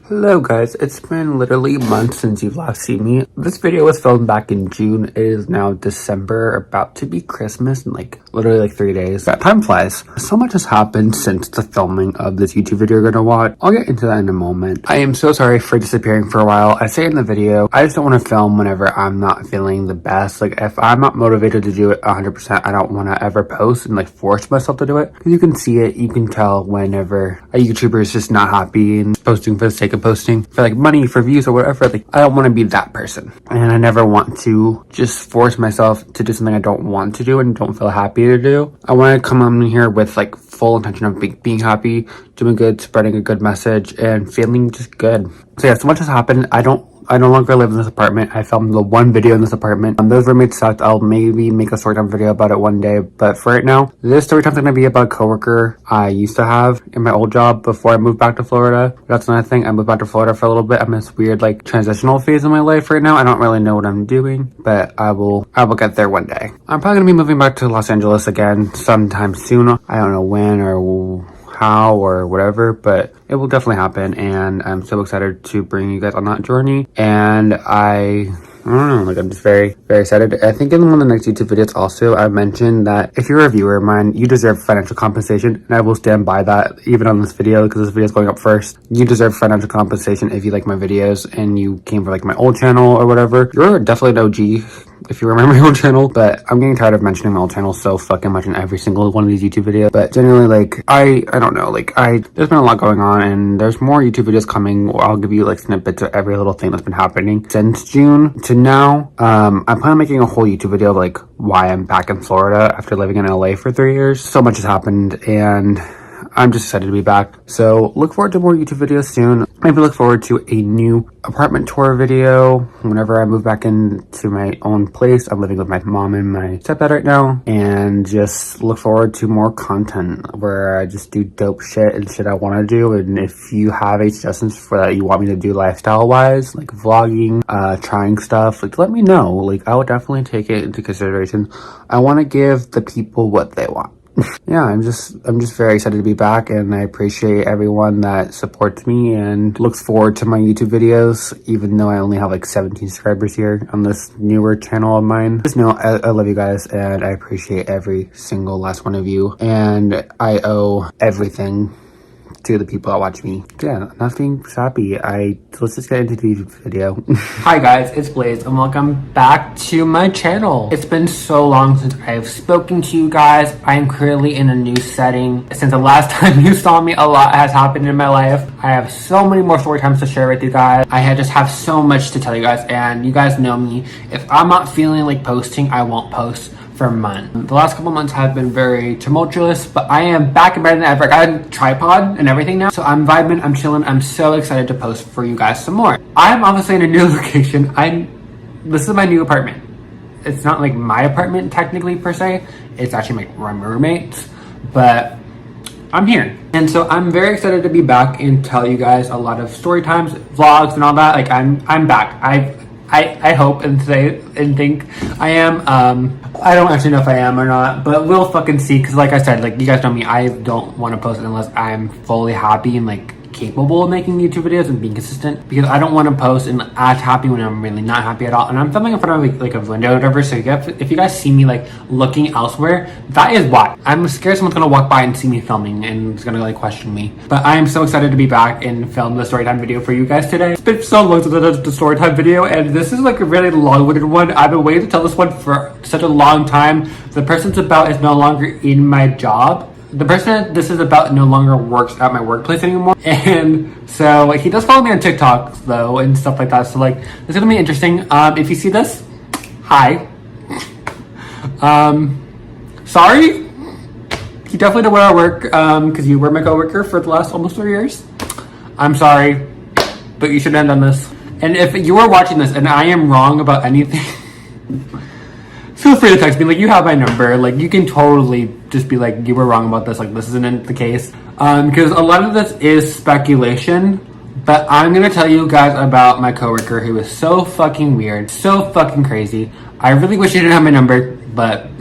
Hello guys, it's been literally months since you've last seen me. This video was filmed back in June. It is now December, about to be Christmas in literally 3 days. That time flies. So much has happened since the filming of this YouTube video you're gonna watch. I'll get into that in a moment. I am so sorry for disappearing for a while. I say in the video, I just don't want to film whenever I'm not feeling the best. If I'm not motivated to do it 100%, I don't want to ever post and force myself to do it. You can see it, you can tell whenever a YouTuber is just not happy and posting for the sake of posting for money, for views or whatever. I don't want to be that person, and I never want to just force myself to do something I don't want to do and don't feel happy to do. I want to come on here with full intention of being happy, doing good, spreading a good message, and feeling just good. So yeah, so much has happened. I no longer live in this apartment. I filmed the one video in this apartment. Those roommates sucked. I'll maybe make a storytime video about it one day. But for right now, this storytime's gonna be about a coworker I used to have in my old job before I moved back to Florida. That's another thing. I moved back to Florida for a little bit. I'm in this weird transitional phase in my life right now. I don't really know what I'm doing, but I will get there one day. I'm probably gonna be moving back to Los Angeles again sometime soon. I don't know when or how or whatever, but it will definitely happen, and I'm so excited to bring you guys on that journey. And I don't know, I'm just very, very excited. I think in one of the next YouTube videos also, I mentioned that if you're a viewer of mine, you deserve financial compensation, and I will stand by that even on this video, because this video is going up first. You deserve financial compensation if you like my videos and you came from my old channel or whatever. You're definitely an OG if you remember my old channel, but I'm getting tired of mentioning my old channel so fucking much in every single one of these YouTube videos. But generally, I don't know, there's been a lot going on, and there's more YouTube videos coming. I'll give you snippets of every little thing that's been happening since June to now. I plan on making a whole YouTube video of why I'm back in Florida after living in LA for 3 years. So much has happened, and I'm just excited to be back. So look forward to more YouTube videos soon. Maybe look forward to a new apartment tour video whenever I move back into my own place. I'm living with my mom and my stepdad right now, and just look forward to more content where I just do dope shit and shit I want to do. And if you have any suggestions for that you want me to do lifestyle wise, vlogging, trying stuff, let me know. I will definitely take it into consideration. I want to give the people what they want. Yeah, I'm just very excited to be back, and I appreciate everyone that supports me and looks forward to my YouTube videos, even though I only have 17 subscribers here on this newer channel of mine. Just know I love you guys, and I appreciate every single last one of you, and I owe everything to the people that watch me. Yeah, not being sappy. Let's just get into the video. Hi guys, it's Blaze, and welcome back to my channel. It's been so long since I've spoken to you guys. I am currently in a new setting. Since the last time you saw me, a lot has happened in my life. I have so many more story times to share with you guys. Just have so much to tell you guys, and you guys know me. If I'm not feeling like posting, I won't post for months. The last couple months have been very tumultuous, but I am back and better than ever. I got a tripod and everything now, so I'm vibing, I'm chilling. I'm so excited to post for you guys some more. I'm obviously in a new location. This is my new apartment. It's not my apartment technically per se. It's actually my roommate's, but I'm here. And so I'm very excited to be back and tell you guys a lot of story times, vlogs, and all that. I'm back. I hope and say and think I am. I don't actually know if I am or not, but we'll fucking see. Because I said, you guys know me, I don't want to post it unless I'm fully happy and capable of making YouTube videos and being consistent, because I don't want to post and act happy when I'm really not happy at all. And I'm filming in front of a window or whatever, so if you guys see me looking elsewhere, that is why. I'm scared someone's gonna walk by and see me filming and is gonna question me. But I am so excited to be back and film the storytime video for you guys today. It's been so long since I did the storytime video, and this is a really long-winded one. I've been waiting to tell this one for such a long time. The person it's about is no longer in my job. The person this is about no longer works at my workplace anymore, and so he does follow me on TikTok though and stuff like that. So it's gonna be interesting. If you see this, hi. Sorry. You definitely know where I work, because you were my coworker for the last almost 3 years. I'm sorry, but you shouldn't have done this. And if you are watching this and I am wrong about anything, feel free to text me. You have my number. You can totally just be you were wrong about this. This isn't the case. Because a lot of this is speculation, but I'm gonna tell you guys about my coworker who is so fucking weird, so fucking crazy. I really wish you didn't have my number, but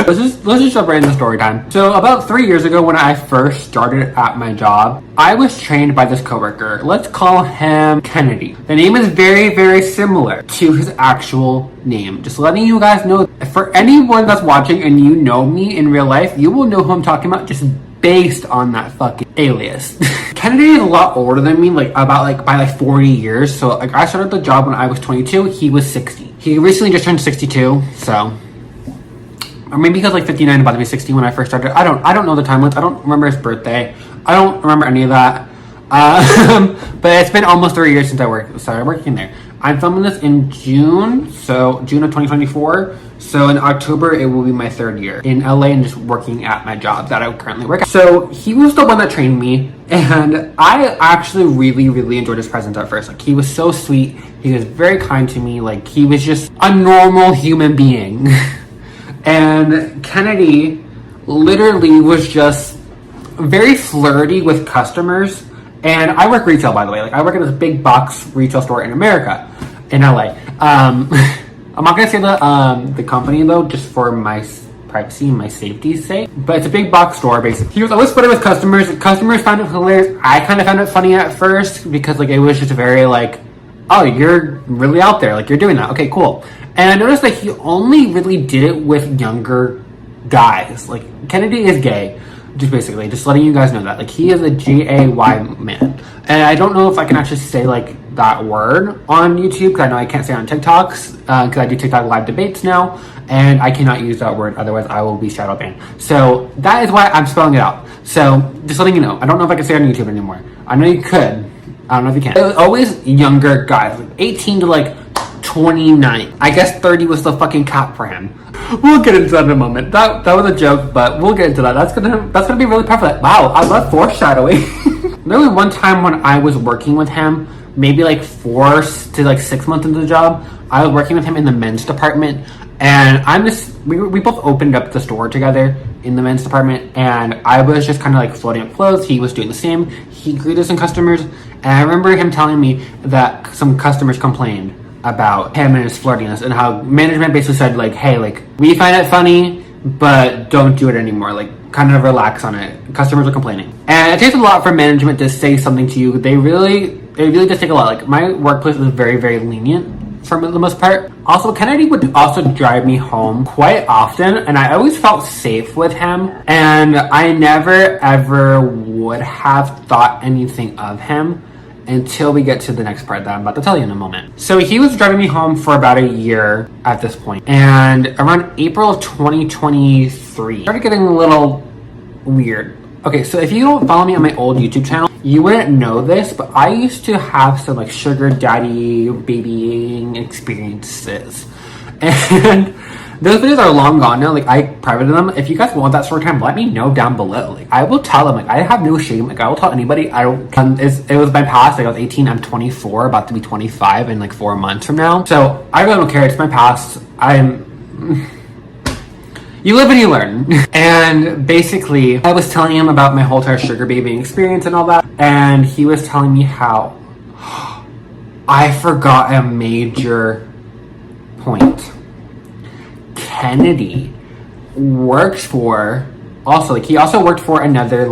let's just jump right into story time. So about 3 years ago, when I first started at my job, I was trained by this coworker. Let's call him Kennedy. The name is very, very similar to his actual name. Just letting you guys know, for anyone that's watching and you know me in real life, you will know who I'm talking about just based on that fucking alias. Kennedy is a lot older than me, by 40 years. So I started the job when I was 22. He was 60. He recently just turned 62. So, or maybe he was 59, about to be 60 when I first started. I don't know the timelines. I don't remember his birthday. I don't remember any of that. But it's been almost 3 years since I started working there. I'm filming this in June, so June of 2024. So in October, it will be my 3rd year in LA and just working at my job that I currently work at. So he was the one that trained me, and I actually really, really enjoyed his presence at first. He was so sweet. He was very kind to me. He was just a normal human being. And Kennedy literally was just very flirty with customers. And I work retail, by the way. I work at this big box retail store in America, in LA. I'm not gonna say the company though, just for my privacy and my safety's sake. But it's a big box store, basically. He was always flirting with customers. Customers found it hilarious. I kind of found it funny at first because it was just very oh, you're really out there. You're doing that. Okay, cool. And I noticed that he only really did it with younger guys. Kennedy is gay. Just basically, just letting you guys know that. He is a gay man. And I don't know if I can actually say that word on YouTube, because I know I can't say it on TikToks, because I do TikTok live debates now, and I cannot use that word, otherwise I will be shadow banned. So that is why I'm spelling it out. So just letting you know, I don't know if I can say it on YouTube anymore. I know you could. I don't know if you can. It was always younger guys, 18 to 29. I guess 30 was the fucking cap for him. We'll get into that in a moment. That was a joke, but we'll get into that. That's gonna be really perfect. Wow, I love foreshadowing. There was one time when I was working with him, maybe 4 to 6 months into the job. I was working with him in the men's department, and we both opened up the store together in the men's department, and I was just kind of floating up clothes. He was doing the same. He greeted some customers, and I remember him telling me that some customers complained about him and his flirtiness, and how management basically said hey, we find it funny, but don't do it anymore. Kind of relax on it. Customers are complaining, and it takes a lot for management to say something to you. They really just take a lot. My workplace is very, very lenient for the most part. Also, Kennedy would also drive me home quite often, and I always felt safe with him, and I never ever would have thought anything of him until we get to the next part that I'm about to tell you in a moment. So he was driving me home for about a year at this point, and around April of 2023, it started getting a little weird. Okay, so if you don't follow me on my old YouTube channel, you wouldn't know this, but I used to have some sugar daddy babying experiences, and those videos are long gone now. I privated them. If you guys want that story time, let me know down below. I will tell them. I have no shame. I will tell anybody. I don't. It was my past. I was 18. I'm 24, about to be 25 in 4 months from now. So I really don't care. It's my past. You live and you learn. And basically, I was telling him about my whole entire sugar babying experience and all that, and he was telling me how I forgot a major point. Kennedy works for he also worked for another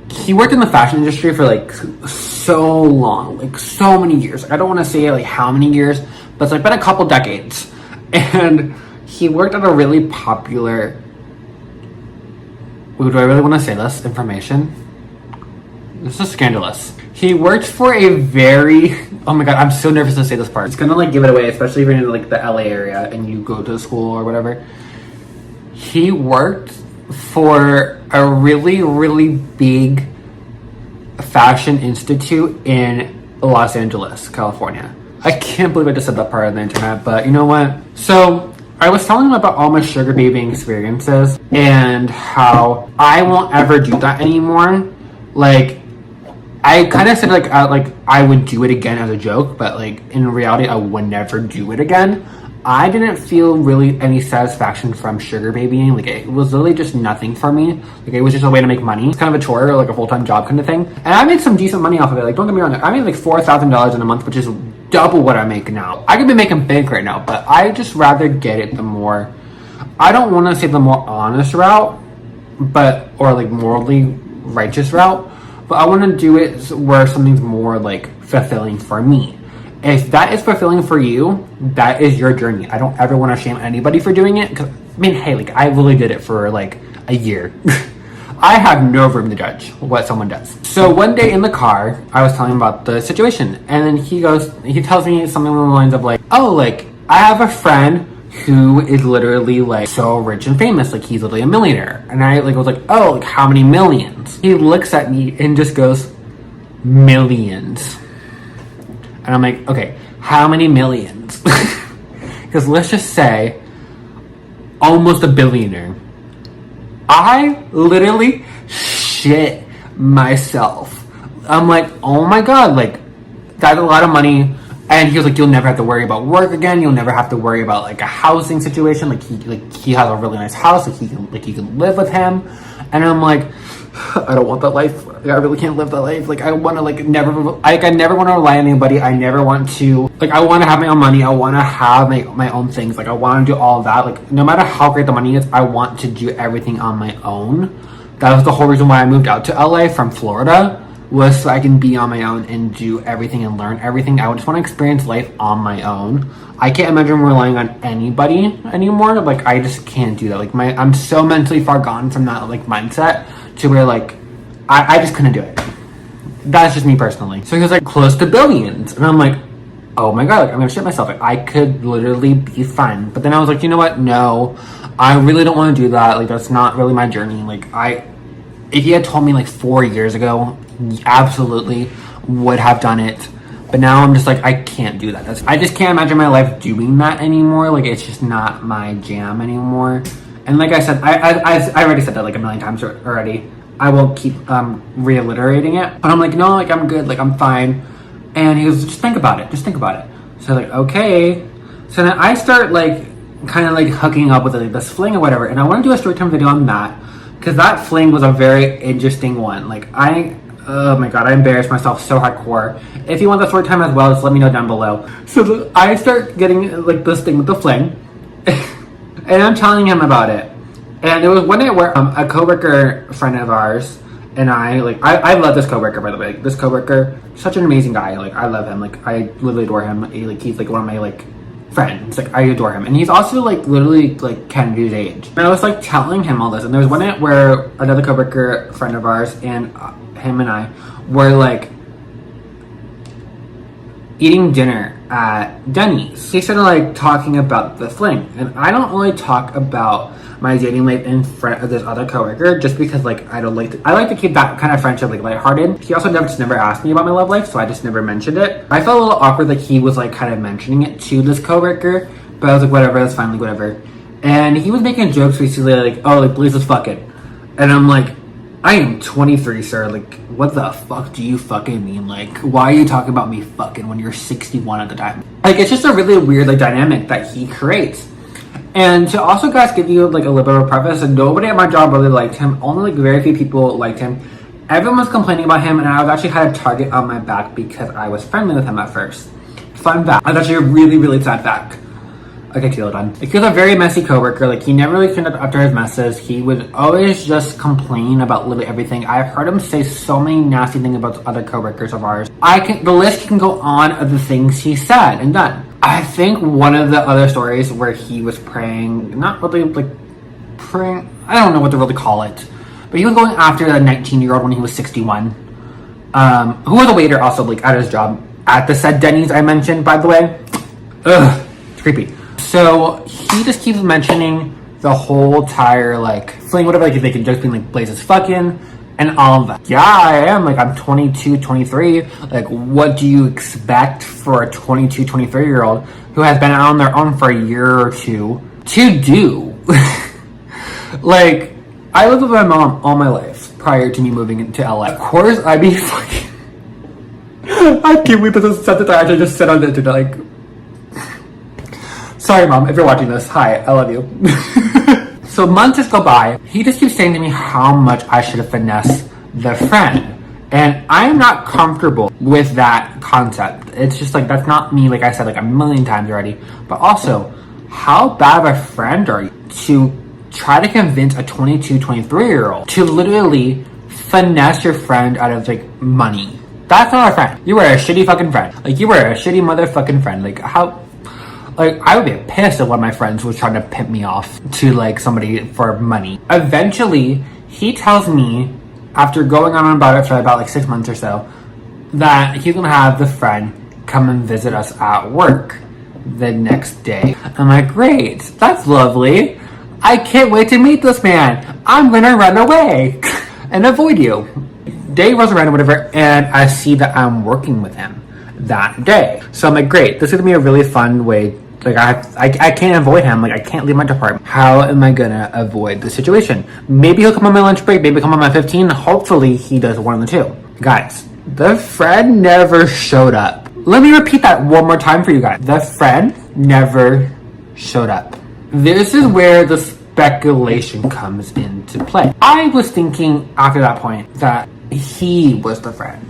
he worked in the fashion industry for so long, so many years. I don't want to say how many years, but it's been a couple decades. And he worked at a really popular, do I really want to say this information? This is scandalous. He worked for a very, oh my god, I'm so nervous to say this part. It's gonna give it away, especially if you're in the LA area and you go to school or whatever. He worked for a really, really big fashion institute in Los Angeles, California. I can't believe I just said that part on the internet, but you know what? So I was telling him about all my sugar babying experiences and how I won't ever do that anymore. I kind of said I would do it again as a joke, but in reality I would never do it again. I didn't feel really any satisfaction from sugar babying. It was literally just nothing for me. It was just a way to make money. It's kind of a chore, a full-time job kind of thing. And I made some decent money off of it. Don't get me wrong, I made $4,000 in a month, which is double what I make now. I could be making bank right now, but I just rather get it the more I don't want to say the more honest route, but, or like morally righteous route, but I want to do it where something's more like fulfilling for me. If that is fulfilling for you, that is your journey. I don't ever want to shame anybody for doing it. Cause, I mean, hey, like I really did it for like a year. I have no room to judge what someone does. So one day in the car, I was telling him about the situation, and then he tells me something along the lines of like, oh, like I have a friend who is literally like so rich and famous, like he's literally a millionaire. And I like was like, oh, like how many millions? He looks at me and just goes, millions. And I'm like, okay, how many millions? Because let's just say almost a billionaire. I literally shit myself. I'm like, oh my God, like that's a lot of money. And he was like, you'll never have to worry about work again. You'll never have to worry about like a housing situation. Like he has a really nice house. Like you can live with him. And I'm like, I don't want that life. I really can't live that life. Like I want to I never want to rely on anybody. I never want to, like, I want to have my own money. I want to have my own things. Like I want to do all of that. Like no matter how great the money is, I want to do everything on my own. That was the whole reason why I moved out to LA from Florida, was so I can be on my own and do everything and learn everything. I just want to experience life on my own. I can't imagine relying on anybody anymore. Like I just can't do that. Like I'm so mentally far gone from that like mindset to where like I just couldn't do it. That's just me personally. So he was like close to billions, and I'm like, oh my God, like I'm gonna shit myself. Like I could literally be fine. But then I was like, you know what? No, I really don't want to do that. Like that's not really my journey. Like if you had told me like 4 years ago, absolutely would have done it. But now I'm just like, I can't do that. I just can't imagine my life doing that anymore. Like it's just not my jam anymore. And like I said, I already said that like a million times already. I will keep reiterating it. But I'm like, no, like I'm good, like I'm fine. And he goes, just think about it. Just think about it. So like, okay. So then I start like kind of like hooking up with like, this fling or whatever. And I want to do a Storytime video on that, because that fling was a very interesting one. Like oh my God, I embarrassed myself so hardcore. If you want the Storytime as well, just let me know down below. So I start getting like this thing with the fling. And I'm telling him about it. And there was one night where a coworker friend of ours and I love this coworker, by the way. This coworker, such an amazing guy. Like I love him. Like I literally adore him. He's like one of my like friends. Like I adore him. And he's also like literally like Kennedy's age. And I was like telling him all this. And there was one night where another coworker friend of ours and him and I were like eating dinner at Denny's. He started like talking about the fling. And I don't really talk about my dating life in front of this other coworker, just because like I like to keep that kind of friendship like lighthearted. He also never asked me about my love life, so I just never mentioned it. I felt a little awkward that he was like kind of mentioning it to this coworker, but I was like, whatever, that's fine, like whatever. And he was making jokes basically like, oh, like Blaze is fucking. And I'm like, I am 23, sir. Like, what the fuck do you fucking mean? Like, why are you talking about me fucking when you're 61 at the time? Like, it's just a really weird like dynamic that he creates. And to also, guys, give you like a little bit of a preface, and nobody at my job really liked him. Only like very few people liked him. Everyone was complaining about him, and I actually had a target on my back because I was friendly with him at first. Fun fact. That's actually a really, really sad fact. Okay, Kilo done. Like, he was a very messy coworker. Like, he never really cleaned up after his messes. He would always just complain about literally everything. I've heard him say so many nasty things about other coworkers of ours. The list can go on of the things he said and done. I think one of the other stories where he was praying, not really like praying, I don't know what to really call it, but he was going after a 19-year-old when he was 61, who was a waiter also like at his job at the said Denny's I mentioned, by the way. Ugh, it's creepy. So he just keeps mentioning the whole entire like fling, whatever, like if they can just be like Blaze is fucking and all of that. Yeah, I am. Like, I'm 22, 23. Like, what do you expect for a 22, 23-year-old who has been out on their own for a year or two to do? Like, I lived with my mom all my life prior to me moving into LA. Of course, I'd be fucking... I can't believe this is something that I actually just said on the internet. Like, sorry, Mom, if you're watching this. Hi, I love you. So months just go by. He just keeps saying to me how much I should have finessed the friend. And I'm not comfortable with that concept. It's just like, that's not me, like I said like a million times already. But also, how bad of a friend are you to try to convince a 22, 23-year-old to literally finesse your friend out of like money. That's not a friend. You were a shitty fucking friend. Like, you were a shitty motherfucking friend. Like, how, like, I would be pissed if one of my friends was trying to pimp me off to like somebody for money. Eventually, he tells me, after going on about it for about like 6 months or so, that he's gonna have the friend come and visit us at work the next day. I'm like, great, that's lovely. I can't wait to meet this man. I'm gonna run away and avoid you. Day rolls around or whatever, and I see that I'm working with him that day. So I'm like, great, this is gonna be a really fun way. Like, I can't avoid him. Like, I can't leave my department. How am I gonna avoid the situation? Maybe he'll come on my lunch break, maybe come on my 15. Hopefully he does one of the two. Guys, the friend never showed up. Let me repeat that one more time for you guys. The friend never showed up. This is where the speculation comes into play. I was thinking after that point that he was the friend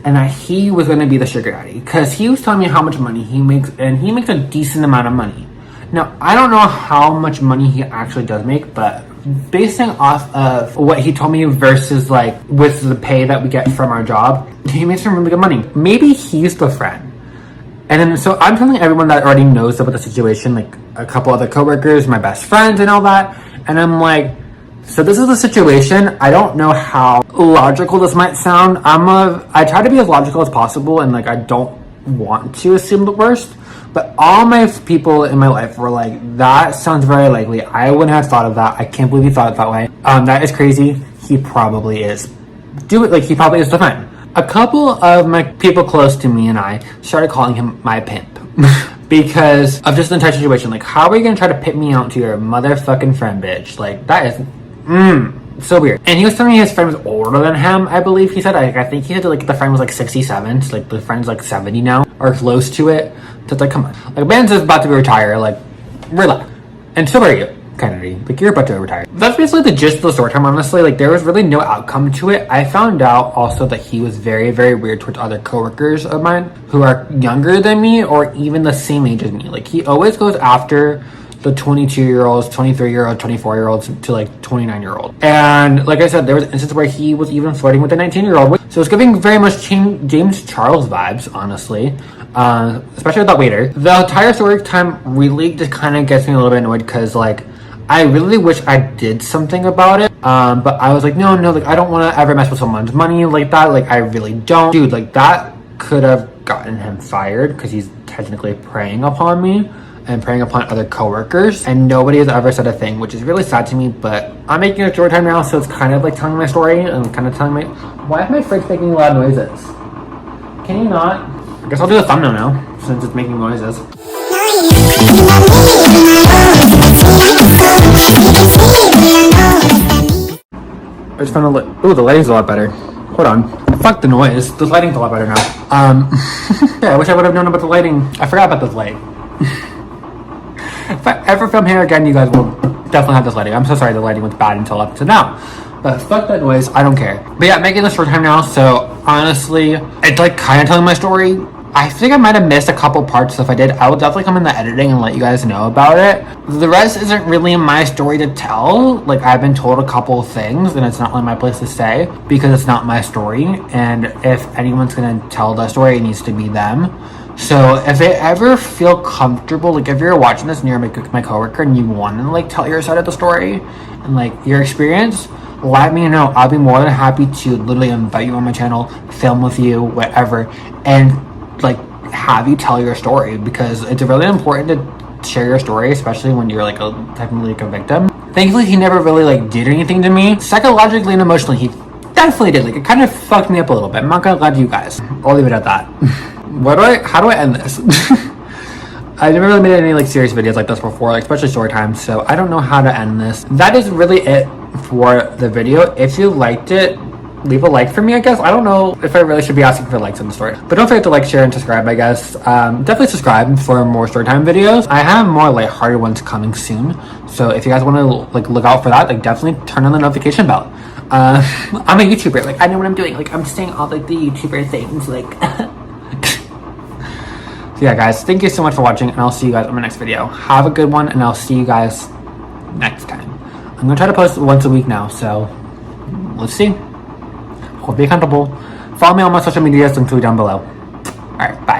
and that he was going to be the sugar daddy, because he was telling me how much money he makes, and he makes a decent amount of money. Now, I don't know how much money he actually does make, but basing off of what he told me versus like with the pay that we get from our job, he makes some really good money. Maybe he's the friend. And then, so I'm telling everyone that already knows about the situation, like a couple other coworkers, my best friends and all that. And I'm like, so this is the situation. I don't know how logical this might sound. I try to be as logical as possible, and like, I don't want to assume the worst. But all my people in my life were like, that sounds very likely. I wouldn't have thought of that. I can't believe he thought it that way. That is crazy. He probably is. He probably is the friend. A couple of my people close to me and I started calling him my pimp. Because of just the entire situation. Like, how are you gonna try to pimp me out to your motherfucking friend, bitch? Like, that is, so weird. And he was telling me his friend was older than him, I believe he said. I think he said like the friend was like 67, so like the friend's like 70 now, or close to it. So it's like, come on. Like, man's just about to be retired, like, relax. And so are you, Kennedy. Like, you're about to retire. That's basically the gist of the story time, honestly. Like, there was really no outcome to it. I found out also that he was very, very weird towards other coworkers of mine who are younger than me or even the same age as me. Like, he always goes after the 22-year-olds, 23-year-olds, 24-year-olds to like 29-year-old. And like I said, there was an instance where he was even flirting with a 19-year-old. So it's giving very much James Charles vibes, honestly. Especially with that waiter. The entire story time really just kind of gets me a little bit annoyed because like, I really wish I did something about it. But I was like, no, like, I don't want to ever mess with someone's money like that. Like, I really don't. Dude, like, that could have gotten him fired because he's technically preying upon me and preying upon other coworkers, and nobody has ever said a thing, which is really sad to me. But I'm making a story time now, so it's kind of like telling my story and kind of telling my, why is my fridge making loud noises? Can you not? I guess I'll do a thumbnail now since it's making noises. I just found ooh, the lighting's a lot better. Hold on. Fuck the noise. The lighting's a lot better now. Yeah, I wish I would have known about the lighting. I forgot about this light. If I ever film here again, you guys will definitely have this lighting. I'm so sorry the lighting was bad until up to now. But fuck that noise. I don't care. But yeah, making this short time now. So honestly, it's like kind of telling my story. I think I might have missed a couple parts, so if I did, I will definitely come in the editing and let you guys know about it. The rest isn't really my story to tell. Like, I've been told a couple of things, and it's not really my place to say, because it's not my story, and if anyone's gonna tell the story, it needs to be them. So if they ever feel comfortable, like if you're watching this and you're my coworker and you want to like tell your side of the story and like your experience, let me know. I'll be more than happy to literally invite you on my channel, film with you, whatever, and like have you tell your story, because it's really important to share your story, especially when you're like technically like a victim. Thankfully, he never really like did anything to me psychologically and emotionally. He definitely did. Like, it kind of fucked me up a little bit. I'm not gonna lie to you guys. I'll leave it at that. How do I end this? I never really made any like serious videos like this before, like especially story time, so I don't know how to end this. That is really it for the video. If you liked it, leave a like for me, I guess. I don't know if I really should be asking for likes in the story, but don't forget to like, share, and subscribe, I guess. Definitely subscribe for more storytime videos. I have more lighthearted ones coming soon, so if you guys want to like look out for that, like definitely turn on the notification bell. I'm a YouTuber, like I know what I'm doing, like I'm saying all like the YouTuber things, like So yeah, guys, thank you so much for watching, and I'll see you guys on my next video. Have a good one, and I'll see you guys next time. I'm gonna try to post once a week now, so let's see. Hope you're comfortable. Follow me on my social medias, link to it down below. Alright, bye.